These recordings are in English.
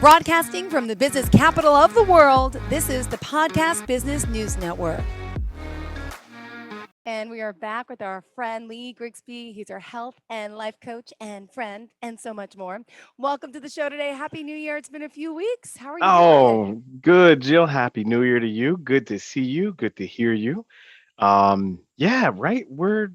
Broadcasting from the business capital of the world, this is the Podcast Business News Network. And we are back with our friend Lee Grigsby. He's our health and life coach and friend and so much more. Welcome to the show today. Happy New Year. It's been a few weeks. How are you doing? Oh, good, Jill. Happy New Year to you. Good to see you. Good to hear you. Yeah, right. We're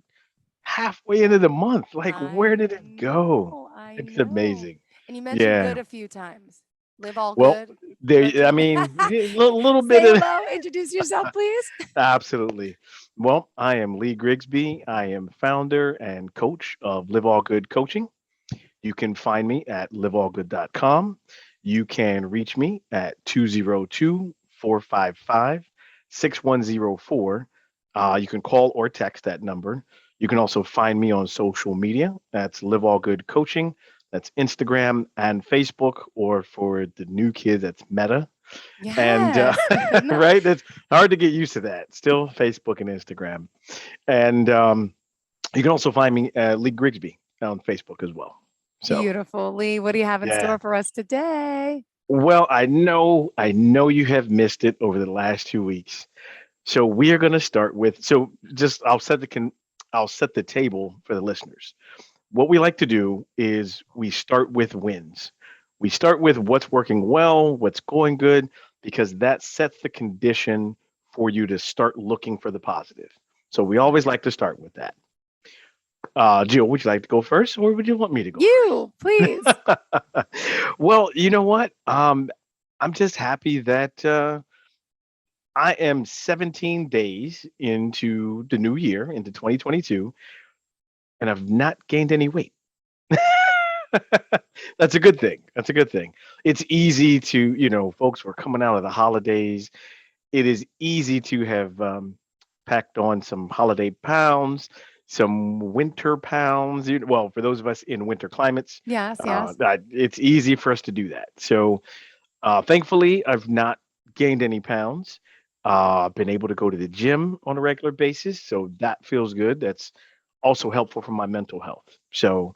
halfway into the month. Like, I where did it go? know. I It's know. amazing. And you mentioned Yeah. good a few times. Live all Well, good. there, I mean, a little bit Say of hello. Introduce yourself, please. absolutely. Well, I am Lee Grigsby. I am founder and coach of Live All Good Coaching. You can find me at liveallgood.com. You can reach me at 202-455-6104. You can call or text that number. You can also find me on social media. That's Live All Good Coaching. That's Instagram and Facebook, or for the new kids, that's Meta. And Yes. No. right, that's hard to get used to that. Still Facebook and Instagram. And you can also find me at Lee Grigsby on Facebook as well. So Beautiful. Lee, what do you have in yeah. store for us today? Well, I know you have missed it over the last 2 weeks. So we are going to start with. So just I'll set the table for the listeners. What we like to do is we start with wins. We start with what's working well, what's going good, because that sets the condition for you to start looking for the positive. So we always like to start with that. Jill, would you like to go first, or would you want me to go You, please. first? Well, you know what? I'm just happy that I am 17 days into the new year, into 2022, and I've not gained any weight. That's a good thing. That's a good thing. It's easy to, folks, we're coming out of the holidays. It is easy to have packed on some holiday pounds, some winter pounds. Well, for those of us in winter climates, Yes, yes. it's easy for us to do that. So, thankfully, I've not gained any pounds. I've been able to go to the gym on a regular basis, so that feels good. That's also helpful for my mental health. So,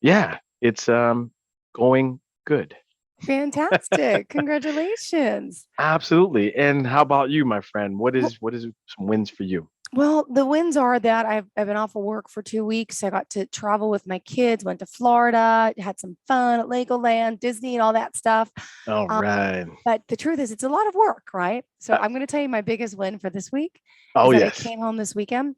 yeah, it's going good. Fantastic. Congratulations. Absolutely. And how about you, my friend? What is some wins for you? Well, the wins are that I've been off of work for 2 weeks. I got to travel with my kids, went to Florida, had some fun at Legoland, Disney, and all that stuff. All Um, right. but the truth is, it's a lot of work, right? So Uh, I'm going to tell you my biggest win for this week oh is that I yes. came home this weekend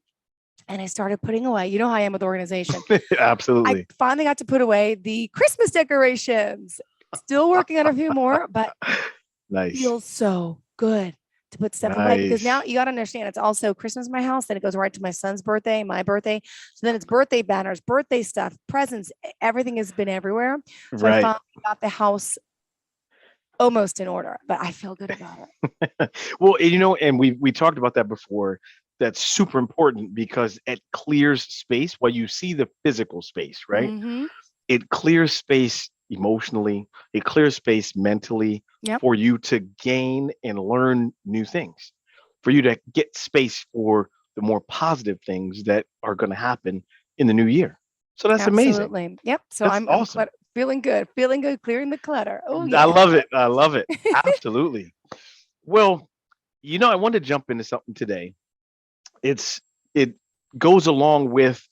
and I started putting away. You know how I am with organization. I Absolutely. finally got to put away the Christmas decorations. Still working on a few more, but Nice. feels so good to put stuff away because now Nice. you got to understand it's also Christmas in my house. Then it goes right to my son's birthday, my birthday. So then it's birthday banners, birthday stuff, presents. Everything has been everywhere. So I Right. finally got the house almost in order, but I feel good about it. Well, and we talked about that before. That's super important because it clears space while you see the physical space, right? Mm-hmm. It clears space emotionally, it clears space mentally Yep. for you to gain and learn new things, for you to get space for the more positive things that are going to happen in the new year. So that's amazing. Absolutely. Yep. So That's I'm awesome. feeling good, clearing the clutter. Oh I yeah. love it. I love it. Absolutely. Well, I want to jump into something today. It goes along with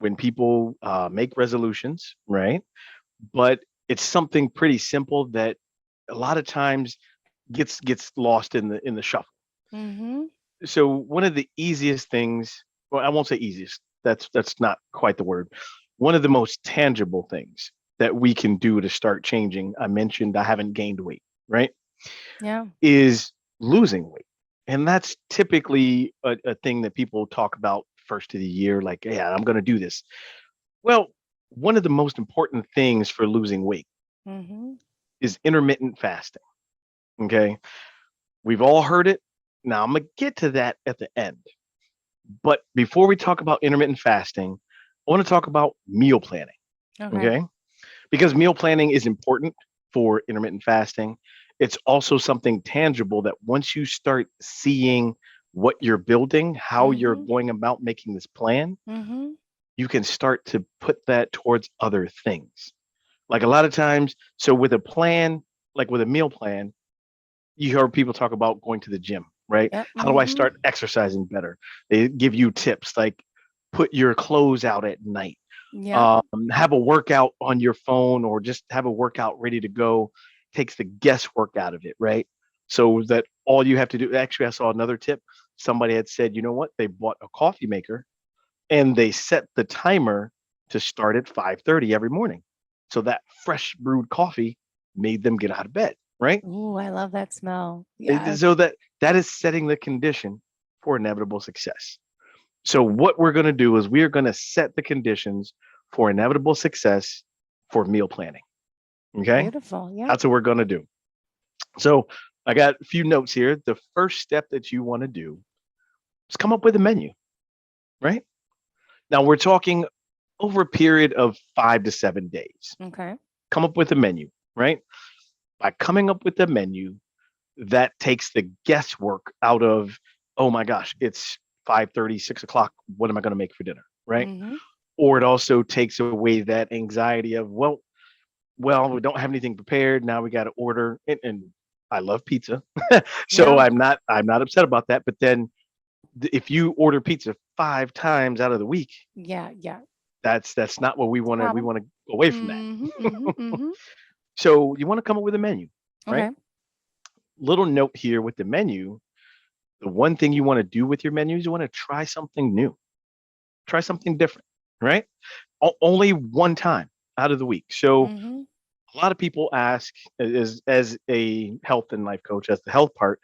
when people make resolutions, right? But it's something pretty simple that a lot of times gets lost in the shuffle. Mm-hmm. So one of the easiest things, well, I won't say easiest. That's not quite the word. One of the most tangible things that we can do to start changing, I mentioned I haven't gained weight, right? Yeah. Is losing weight. And that's typically a thing that people talk about first of the year, like, yeah, I'm going to do this. Well, one of the most important things for losing weight Mm-hmm. is intermittent fasting. Okay. We've all heard it. Now I'm going to get to that at the end. But before we talk about intermittent fasting, I want to talk about meal planning. Okay. Okay. Because meal planning is important for intermittent fasting. It's also something tangible that once you start seeing what you're building, how you're Mm-hmm. going about making this plan, Mm-hmm. you can start to put that towards other things. Like a lot of times, so with a plan, like with a meal plan, you hear people talk about going to the gym, right? Yep. How do I Mm-hmm. start exercising better? They give you tips like put your clothes out at night, Yep. have a workout on your phone, or just have a workout ready to go. Takes the guesswork out of it, right? So that all you have to do. Actually, I saw another tip. Somebody had said, you know what? They bought a coffee maker and they set the timer to start at 5:30 every morning. So that fresh brewed coffee made them get out of bed, right? Ooh, I love that smell. Yes. So that is setting the condition for inevitable success. So what we're going to do is we are going to set the conditions for inevitable success for meal planning. Okay? Beautiful. Yep. That's what we're going to do. So I got a few notes here. The first step that you want to do is come up with a menu, right? Now we're talking over a period of 5 to 7 days. Okay. Come up with a menu, right? By coming up with a menu, that takes the guesswork out of, oh my gosh, it's 5:30, 6 o'clock. What am I going to make for dinner? Right. Mm-hmm. Or it also takes away that anxiety of, well, we don't have anything prepared. Now we got to order. And I love pizza. So Yeah. I'm not upset about that. But then if you order pizza 5 times out of the week, Yeah. Yeah. that's not what we It's a want to, we problem. want to go away from that. Mm-hmm. Mm-hmm. Mm-hmm. So you want to come up with a menu, right? Okay. Little note here with the menu. The one thing you want to do with your menu is you want to try something new, try something different, right? Only one time out of the week. So Mm-hmm. a lot of people ask, as a health and life coach, as the health part,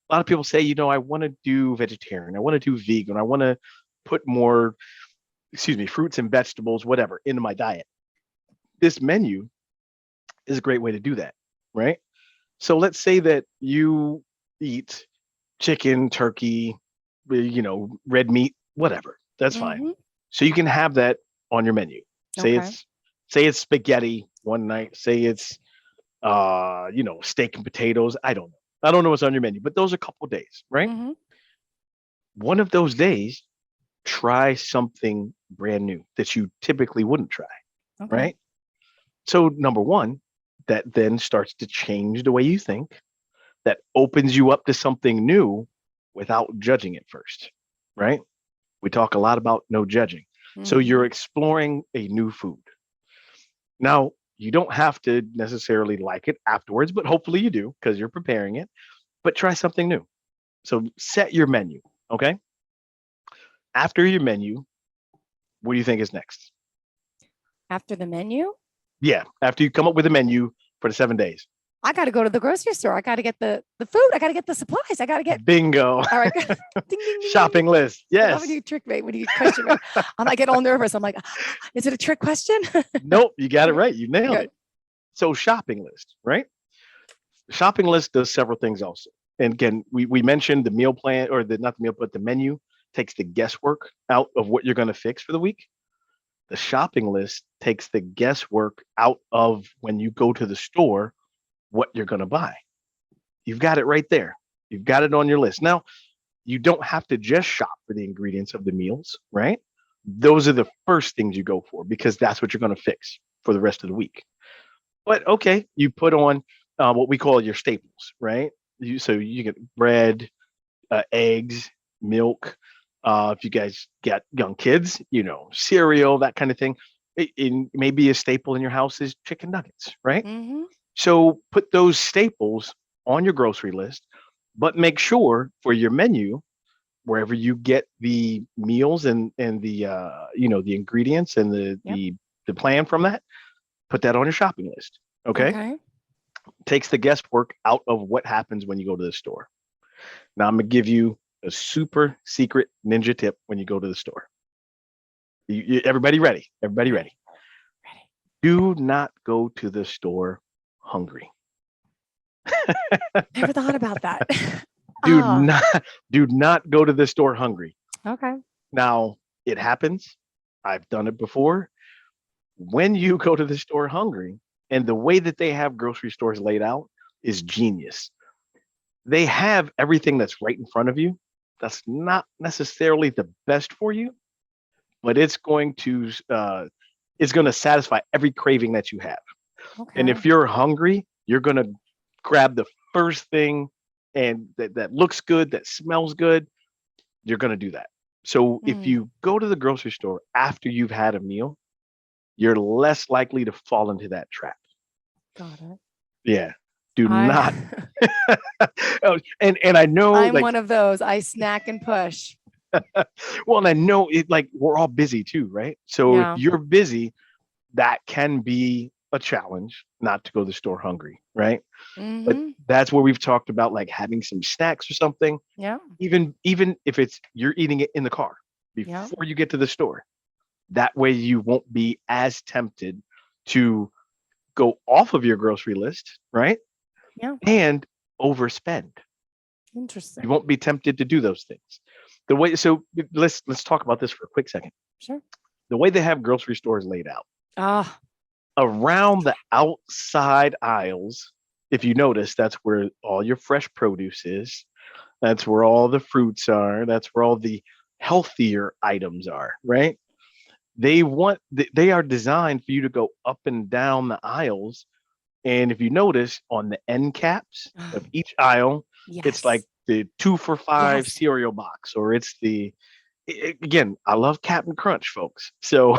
a lot of people say, I want to do vegetarian, I want to do vegan, I want to put more, excuse me, fruits and vegetables, whatever, into my diet. This menu is a great way to do that, right? So let's say that you eat chicken, turkey, red meat, whatever. That's fine. Mm-hmm. So you can have that on your menu. Say Okay. it's say it's spaghetti one night. Say it's steak and potatoes. I don't know. I don't know what's on your menu, but those are a couple of days, right? Mm-hmm. One of those days, try something brand new that you typically wouldn't try, Okay. right? So number one, that then starts to change the way you think. That opens you up to something new without judging it first, right? We talk a lot about no judging. So Mm-hmm. you're exploring a new food. Now, you don't have to necessarily like it afterwards, but hopefully you do because you're preparing it. But try something new. So set your menu, okay? After your menu, what do you think is next? After the menu, Yeah, after you come up with a menu for the 7 days. I got to go to the grocery store. I got to get the food. I got to get the supplies. I got to get. Bingo. All right. Ding ding ding ding ding. Shopping list. I love when Yes. you trick me, when you question me. I get all nervous. I'm like, is it a trick question? Nope, you got it right. You nailed Good. it. So shopping list, right? Shopping list does several things also. And again, we mentioned the meal plan, or the not the meal, but the menu takes the guesswork out of what you're going to fix for the week. The shopping list takes the guesswork out of when you go to the store, what you're going to buy. You've got it right there. You've got it on your list. Now, you don't have to just shop for the ingredients of the meals, right? Those are the first things you go for because that's what you're going to fix for the rest of the week. But okay, you put on what we call your staples, right? So you get bread, eggs, milk. If you guys get young kids, cereal, that kind of thing. Maybe a staple in your house is chicken nuggets, right? Mm-hmm. So put those staples on your grocery list, but make sure for your menu, wherever you get the meals and the ingredients and the Yep. the plan from that, put that on your shopping list. Okay, Okay. takes the guesswork out of what happens when you go to the store. Now I'm gonna give you a super secret ninja tip when you go to the store. Everybody ready? Everybody ready? Ready. Do not go to the store hungry. Never thought about that. Do Ah. not do not go to the store hungry. Okay. Now it happens. I've done it before. When you go to the store hungry, and the way that they have grocery stores laid out is genius. They have everything that's right in front of you. That's not necessarily the best for you, but it's going to satisfy every craving that you have. And Okay. if you're hungry, you're going to grab the first thing and that looks good, that smells good, you're going to do that. So if Mm, you go to the grocery store after you've had a meal, you're less likely to fall into that trap. got it. Yeah. Do I not. Oh, and I know I'm like one of those. I snack and push. well, and I know it like we're all busy too, right? So if Yeah. you're busy, that can be a challenge not to go to the store hungry, right? But Mm-hmm. that's where we've talked about like having some snacks or something, Yeah. even if it's you're eating it in the car Yeah. before you get to the store. That way you won't be as tempted to go off of your grocery list, right? Yeah. And overspend. You Interesting. won't be tempted to do those things. The way so let's talk about this for a quick second. Sure. The way they have grocery stores laid out Ah. around the outside aisles, if you notice, that's where all your fresh produce is. That's where all the fruits are. That's where all the healthier items are, right? They are designed for you to go up and down the aisles. And if you notice on the end caps of each aisle, it's like Yes. the 2 for $5 Yes. cereal box, or it's again, I love Captain Crunch, folks. So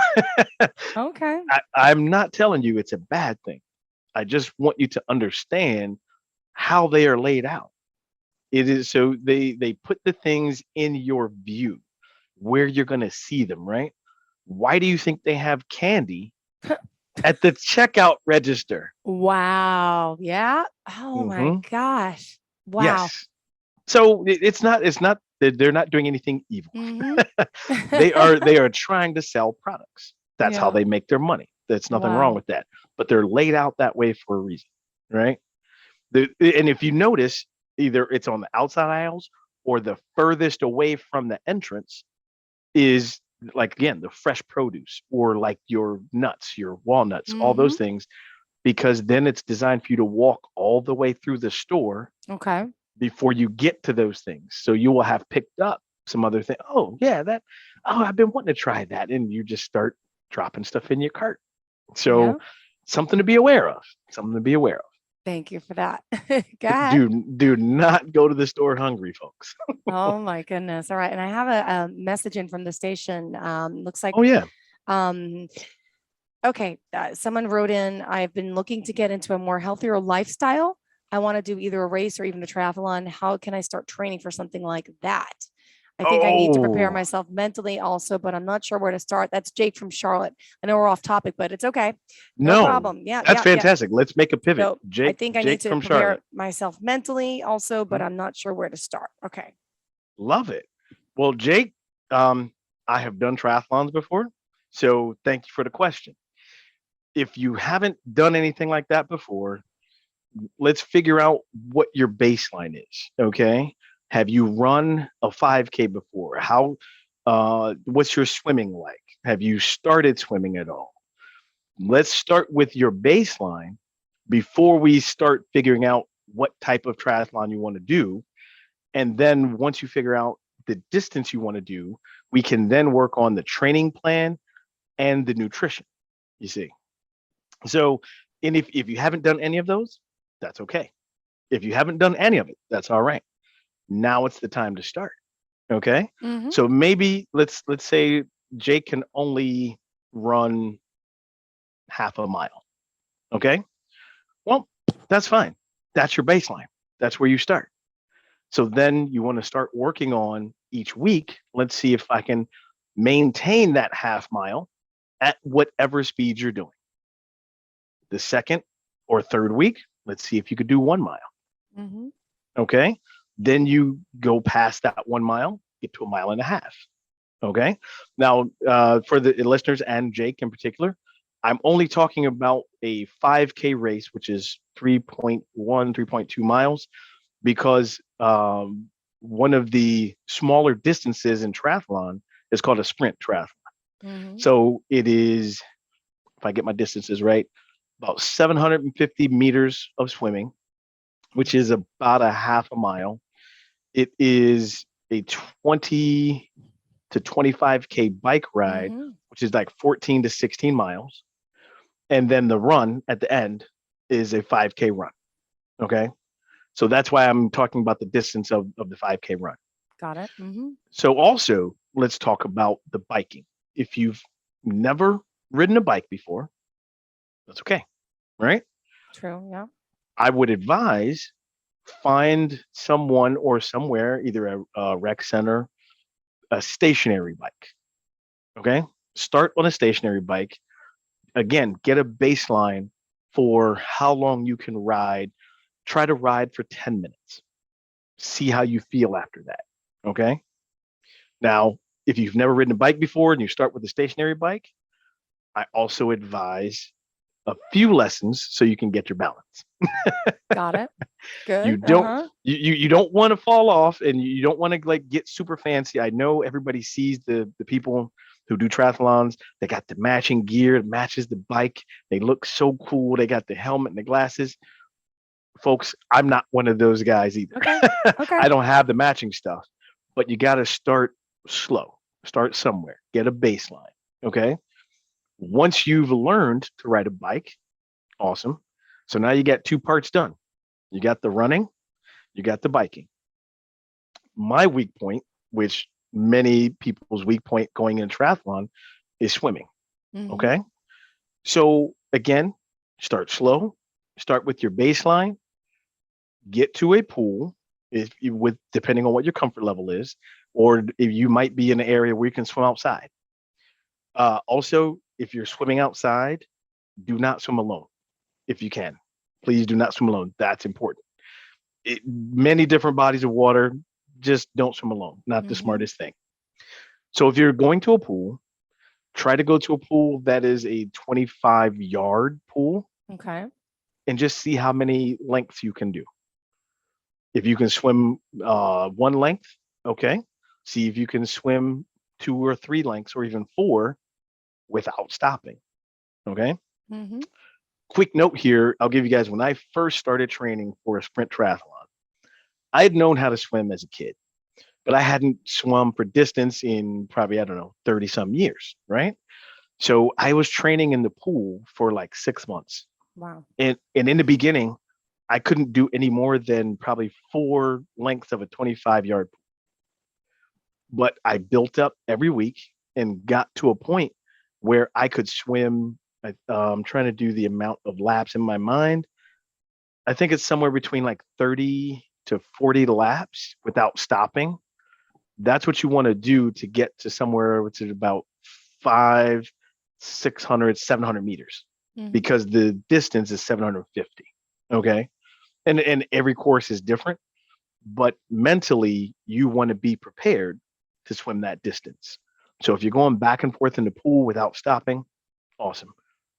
Okay. I'm not telling you it's a bad thing. I just want you to understand how they are laid out. It is so they put the things in your view where you're going to see them, right? Why do you think they have candy at the checkout register? Wow. Yeah. Oh my Hmm. gosh. Wow. Yes. So it's not that they're not doing anything evil. Mm-hmm. They are trying to sell products. That's how Yeah. they make their money. There's nothing wrong Wow. with that. But they're laid out that way for a reason, right? And if you notice, either it's on the outside aisles or the furthest away from the entrance is like again the fresh produce or like your nuts, your walnuts, all Mm-hmm. those things, because then it's designed for you to walk all the way through the store Okay. before you get to those things. So you will have picked up some other thing. Oh yeah, I've been wanting to try that, and you just start dropping stuff in your cart. Yeah. So something to be aware of. Something to be aware of. Thank you for that. Go ahead. Do not go to the store hungry, folks. Oh my goodness. All right. And I have a message in from the station. Looks like Oh yeah. um okay, someone wrote in, I've been looking to get into a more healthier lifestyle. I want to do either a race or even a triathlon. How can I start training for something like that? I think I need to prepare Oh myself mentally also, but I'm not sure where to start. That's Jake from Charlotte. I know we're off topic, but it's okay. No no, problem. Yeah, that's yeah, yeah. fantastic. Let's make a pivot. So I Jake, think I need Jake to from prepare Charlotte. myself mentally also, but Mhm. I'm not sure where to start. Okay. Love it. Well, Jake, um, I have done triathlons before, so thank you for the question. If you haven't done anything like that before, let's figure out what your baseline is. Okay. Have you run a 5K before? What's your swimming like? Have you started swimming at all? Let's start with your baseline before we start figuring out what type of triathlon you want to do. And then once you figure out the distance you want to do, we can then work on the training plan and the nutrition, you see. So, and if you haven't done any of those, that's okay. If you haven't done any of it, that's all right. Now it's the time to start. Okay. Mm-hmm. So maybe let's say Jake can only run half a mile. Okay. Well, that's fine. That's your baseline. That's where you start. So then you want to start working on each week. Let's see if I can maintain that half mile at whatever speed you're doing. The second or third week, let's see if you could do 1 mile. Mm-hmm. Okay. Then you go past that 1 mile, get to a mile and a half. Okay. Now, for the listeners and Jake in particular, I'm only talking about a 5K race, which is 3.1, 3.2 miles, because one of the smaller distances in triathlon is called a sprint triathlon. Mm-hmm. So it is, if I get my distances right, about 750 meters of swimming, which is about a half a mile. It is a 20 to 25K bike ride, Mm-hmm. which is like 14 to 16 miles. And then the run at the end is a 5K run. Okay. So that's why I'm talking about the distance of the 5K run. Got it. So also, let's talk about the biking. If you've never ridden a bike before, that's okay, right? True. Yeah. I would advise find someone or somewhere, either a rec center, a stationary bike. Okay. Start on a stationary bike. Again, get a baseline for how long you can ride. Try to ride for 10 minutes. See how you feel after that. Okay. Now, if you've never ridden a bike before and you start with a stationary bike, I also advise a few lessons so you can get your balance. Got it. You Good. don't you don't want to fall off, and you don't want to like get super fancy. I know everybody sees the people who do triathlons. They got the matching gear, it matches the bike. They look so cool. They got the helmet and the glasses. Folks, I'm not one of those guys either. Okay. Okay. I don't have the matching stuff, but you got to start slow. Start somewhere. Get a baseline. Okay. Once you've learned to ride a bike, awesome. So now you got two parts done. You got the running, you got the biking. My weak point, which many people's weak point going in triathlon, is swimming. Mhm. Okay. So again, start slow, start with your baseline, get to a pool if you with depending on what your comfort level is, or if you might be in an area where you can swim outside. Also, if you're swimming outside, do not swim alone if you can. Please do not swim alone. That's important. Many different bodies of water, just don't swim alone. Not the Mhm. smartest thing. So if you're going to a pool, try to go to a pool that is a 25-yard pool Okay. and just see how many lengths you can do. If you can swim one length, okay. See if you can swim two or three lengths or even four without stopping. Okay. Mhm. Quick note here, I'll give you guys when I first started training for a sprint triathlon, I had known how to swim as a kid, but I hadn't swum for distance in probably, I don't know, 30 some years. Right. So I was training in the pool for like 6 months. Wow. And in the beginning, I couldn't do any more than probably four lengths of a 25-yard, but I built up every week and got to a point where I could swim. I'm trying to do the amount of laps in my mind. I think it's somewhere between like 30 to 40 laps without stopping. That's what you want to do to get to somewhere which is about five, 600, 700 meters Mhm. because the distance is 750. Okay. And every course is different, but mentally you want to be prepared to swim that distance. So if you're going back and forth in the pool without stopping, awesome.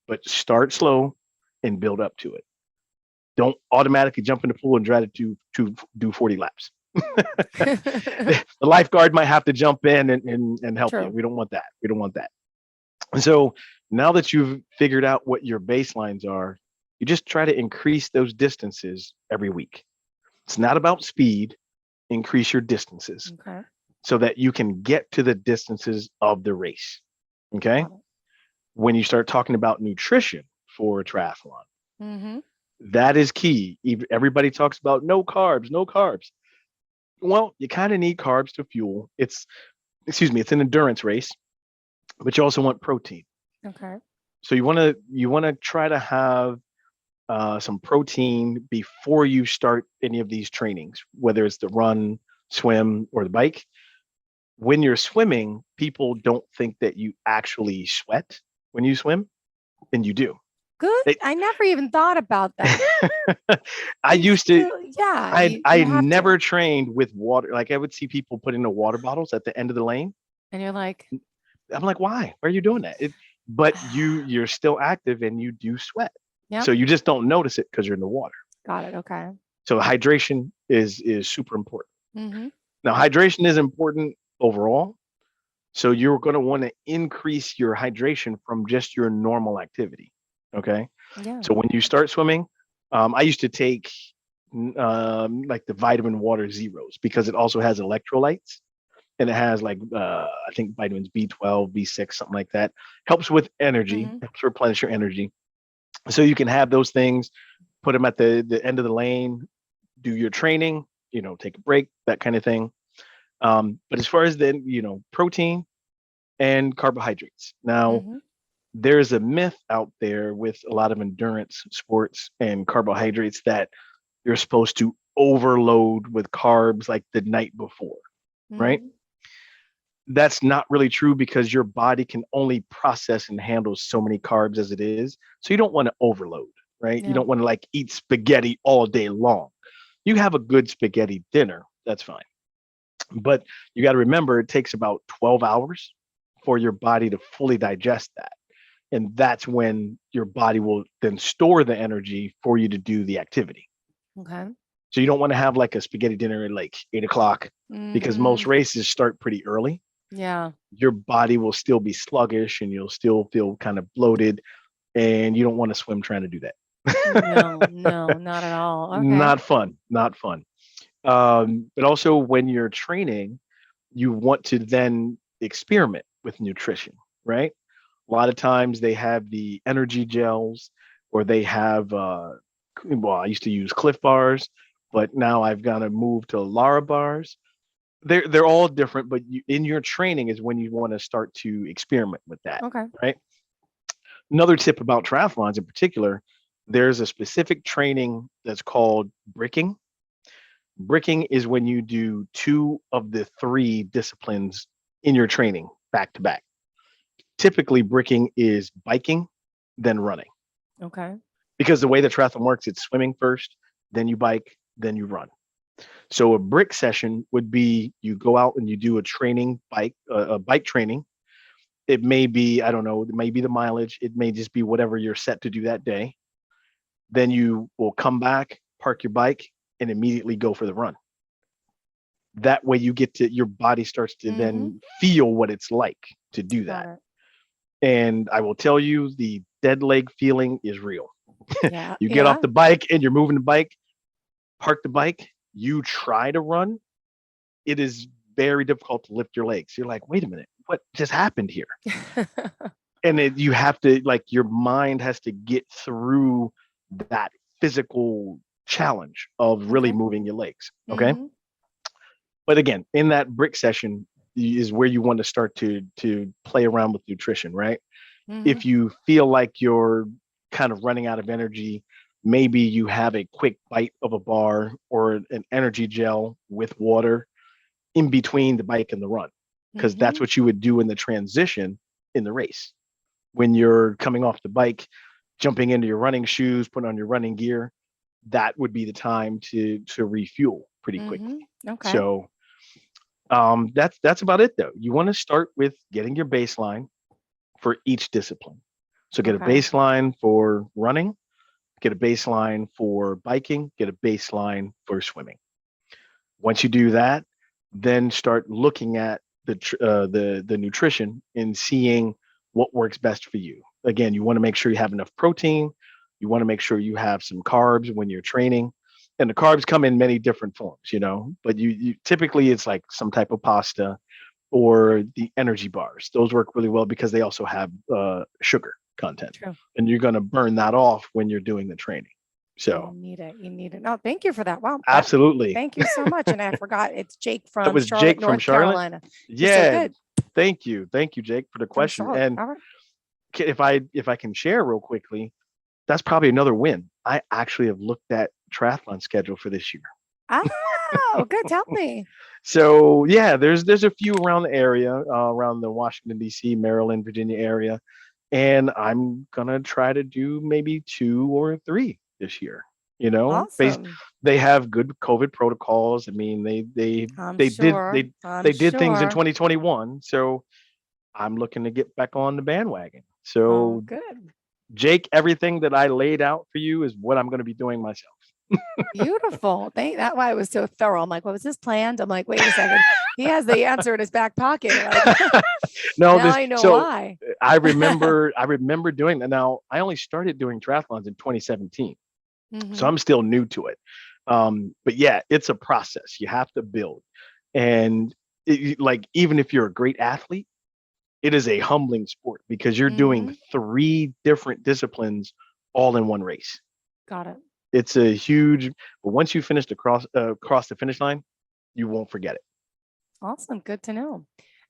But start slow and build up to it. Don't automatically jump in the pool and try to do 40 laps. The lifeguard might have to jump in and help you. True. We don't want that. We don't want that. And so now that you've figured out what your baselines are, you just try to increase those distances every week. It's not about speed, increase your distances Okay. so that you can get to the distances of the race. Okay. Got it. When you start talking about nutrition for a triathlon, Mhm. that is key. Everybody talks about no carbs, no carbs. Well, you kind of need carbs to fuel. It's an endurance race, but you also want protein. Okay. So you want to try to have some protein before you start any of these trainings, whether it's the run, swim, or the bike. When you're swimming, people don't think that you actually sweat when you swim, and you do. Good. They, I never even thought about that. I You used to. still, yeah, I you have to. never trained with water. Like I would see people put in the water bottles at the end of the lane. And you're like, I'm like, why? Why are you doing that? But you're still active and you do sweat. yep, So you just don't notice it because you're in the water. got it. Okay. So hydration is super important. Mm-hmm. Now hydration is important overall. So you're going to want to increase your hydration from just your normal activity. Okay. Yeah. So when you start swimming, I used to take like the vitamin water zeros because it also has electrolytes and it has like I think vitamins B12, B6, something like that. Helps with energy, Mm-hmm. helps replenish your energy. So you can have those things put them at the end of the lane, do your training, take a break, that kind of thing. But as far as the, protein and carbohydrates, now Hmm. there's a myth out there with a lot of endurance sports and carbohydrates that you're supposed to overload with carbs like the night before, right? Hmm. That's not really true because your body can only process and handle so many carbs as it is. So you don't want to overload, right? You Yeah. don't want to like eat spaghetti all day long. You have a good spaghetti dinner, that's fine. But you got to remember it takes about 12 hours for your body to fully digest that. And that's when your body will then store the energy for you to do the activity. Okay. So you don't want to have like a spaghetti dinner at like 8 o'clock because Hmm. most races start pretty early. Yeah. Your body will still be sluggish and you'll still feel kind of bloated, and you don't want to swim trying to do that. No, no, not at all. Okay. Not fun, not fun. But also when you're training, you want to then experiment with nutrition, right? A lot of times they have the energy gels, or they have well, I used to use Cliff bars, but now I've got to move to Lara bars. They're all different, but in your training is when you want to start to experiment with that, Okay. right? Another tip about triathlons in particular, there's a specific training that's called bricking. Bricking is when you do two of the three disciplines in your training back to back. Typically, bricking is biking, then running. Okay. Because the way the triathlon works, it's swimming first, then you bike, then you run. So a brick session would be you go out and you do a training a bike training. It may be, I don't know, it may be the mileage. It may just be whatever you're set to do that day. Then you will come back, park your bike, and immediately go for the run. That way you get to, your body starts to Hmm. then feel what it's like to do Got that. it. And I will tell you, the dead leg feeling is real. Yeah. You get off Yeah. the bike and you're moving the bike, park the bike, you try to run, it is very difficult to lift your legs. You're like, wait a minute, what just happened here? And you have to, like, your mind has to get through that physical challenge of really Okay. moving your legs. Okay. Hmm. But again, in that brick session is where you want to start to play around with nutrition, right? Hmm. If you feel like you're kind of running out of energy, maybe you have a quick bite of a bar or an energy gel with water in between the bike and the run, because that's Hmm. what you would do in the transition in the race. When you're coming off the bike, jumping into your running shoes, putting on your running gear, that would be the time to refuel pretty quickly. Hmm. Okay. So that's about it though. You want to start with getting your baseline for each discipline. So get a Okay. baseline for running, get a baseline for biking, get a baseline for swimming. Once you do that, then start looking at the nutrition and seeing what works best for you. Again, you want to make sure you have enough protein. You want to make sure you have some carbs when you're training, and the carbs come in many different forms, but you typically it's like some type of pasta or the energy bars. Those work really well because they also have sugar content, True. and you're going to burn that off when you're doing the training. And you So need it. You need it. No, thank you for that. Wow. absolutely. Thank you so much. And I forgot it's Jake That from was Charlotte, Jake from North Charlotte. Carolina. You're so Yeah, good. thank you, Jake, for the From question. Charlotte. And All right. if I can share real quickly, that's probably another win. I actually have looked at triathlon schedule for this year. Oh, good. Tell me. So yeah, there's a few around the area, around the Washington D.C., Maryland, Virginia area, and I'm gonna try to do maybe 2 or 3 this year. Based Awesome. they have good COVID protocols. I mean, I'm they did sure. they I'm they did things in sure. 2021, so I'm looking to get back on the bandwagon. Oh, So good. Jake, everything that I laid out for you is what I'm going to be doing myself. Beautiful. Thank that why it was so thorough. I'm like, what was this planned? I'm like, wait a second. He has the answer in his back pocket. Like, No, now this I know so why. I remember doing that. Now I only started doing triathlons in 2017, so Hmm. I'm still new to it. But yeah, it's a process. You have to build, and like even if you're a great athlete, it is a humbling sport because you're doing Hmm. 3 different disciplines all in one race. Got it. It's a huge, but once you finish cross the finish line, you won't forget it. Awesome. Good to know.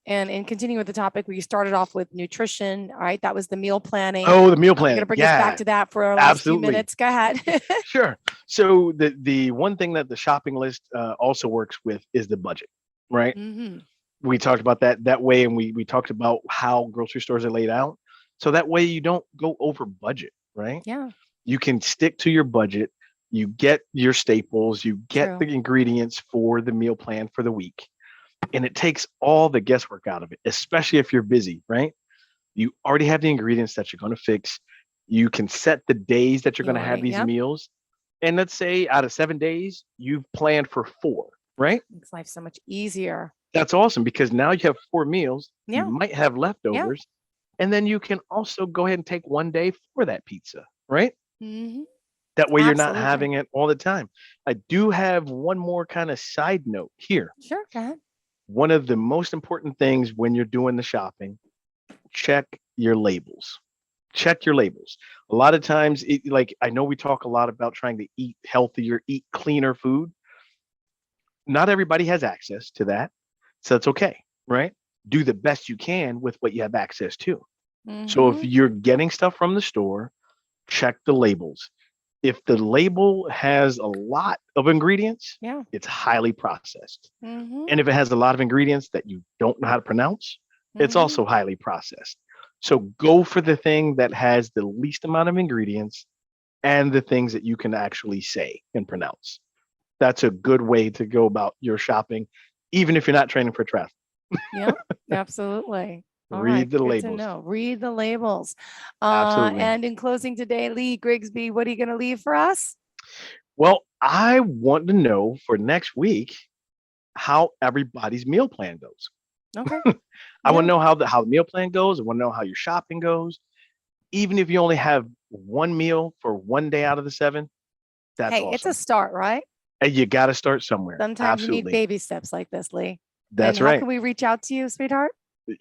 And in continuing with the topic, we started off with nutrition. All right. That was the meal planning. Oh, the meal You're planning. going to bring us back to that for our last few Absolutely. minutes. Go ahead. Sure. So the one thing that the shopping list also works with is the budget, right? Mhm. We talked about that way, and we talked about how grocery stores are laid out. So that way you don't go over budget, right? Yeah. You can stick to your budget. You get your staples, you get True. the ingredients for the meal plan for the week. And it takes all the guesswork out of it, especially if you're busy, right? You already have the ingredients that you're going to fix. You can set the days that you're going to have these Yep. meals. And let's say out of 7 days, you've planned for 4, right? Makes life so much easier. That's awesome because now you have 4 meals. Yeah. You might have leftovers. And then you can also go ahead and take one day for that pizza, right? Mhm. That way you're not Absolutely. having it all the time. I do have one more kind of side note here. Sure. Go ahead. One of the most important things when you're doing the shopping, check your labels. Check your labels. A lot of times, like I know we talk a lot about trying to eat healthier, eat cleaner food. Not everybody has access to that. So it's okay, right? Do the best you can with what you have access to. So if Mhm. you're getting stuff from the store, check the labels. If the label has a lot of ingredients, Yeah. it's highly processed. Mhm. And if it has a lot of ingredients that you don't know how to pronounce, it's Mhm. also highly processed. So go for the thing that has the least amount of ingredients and the things that you can actually say and pronounce. That's a good way to go about your shopping, even if you're not training for triathlon. Yeah. Absolutely. All Read right. the Good to labels. know. Read the labels. Absolutely. And in closing today, Lee Grigsby, what are you going to leave for us? Well, I want to know for next week how everybody's meal plan goes. Okay. I want Yeah. to know how the meal plan goes. I want to know how your shopping goes. Even if you only have one meal for one day out of the 7, that's Hey, awesome. it's a start, right? And you got to start somewhere. Sometimes you need Absolutely. baby steps like this, Lee. That's And right. how can we reach out to you, sweetheart?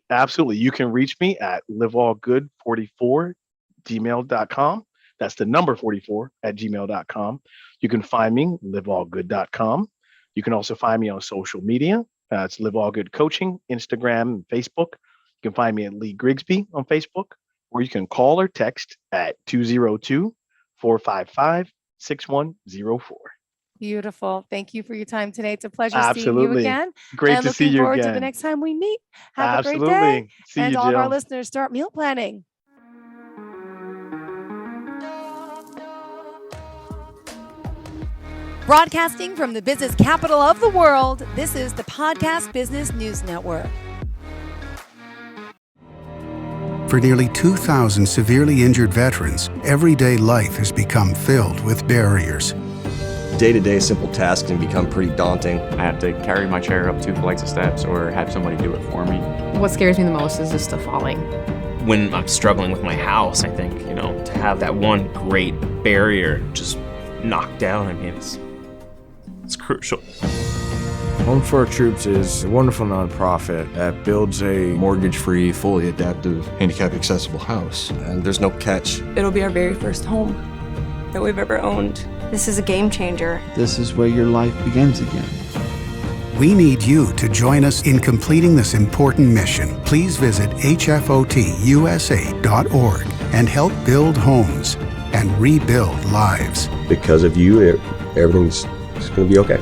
Absolutely. You can reach me at liveallgood44@gmail.com. That's the number 44 at gmail.com. You can find me, liveallgood.com. You can also find me on social media. It's Live All Good Coaching, Instagram, and Facebook. You can find me at Lee Grigsby on Facebook, or you can call or text at 202-455-6104. Beautiful. Thank you for your time today. It's a pleasure seeing you Absolutely. again. Great And to see looking you forward to the again. next time we meet. Have a great day. Absolutely. See And you, all of our Jill. listeners, start meal planning. Broadcasting from the business capital of the world, this is the Podcast Business News Network. For nearly 2,000 severely injured veterans, everyday life has become filled with barriers. Day-to-day simple tasks can become pretty daunting. I have to carry my chair up 2 flights of steps or have somebody do it for me. What scares me the most is just the falling. When I'm struggling with my house, I think, to have that one great barrier just knocked down, it's crucial. Home for Our Troops is a wonderful nonprofit that builds a mortgage-free, fully adaptive, handicap-accessible house. And there's no catch. It'll be our very first home that we've ever owned. This is a game changer. This is where your life begins again. We need you to join us in completing this important mission. Please visit hfotusa.org and help build homes and rebuild lives. Because of you, everything's going to be okay.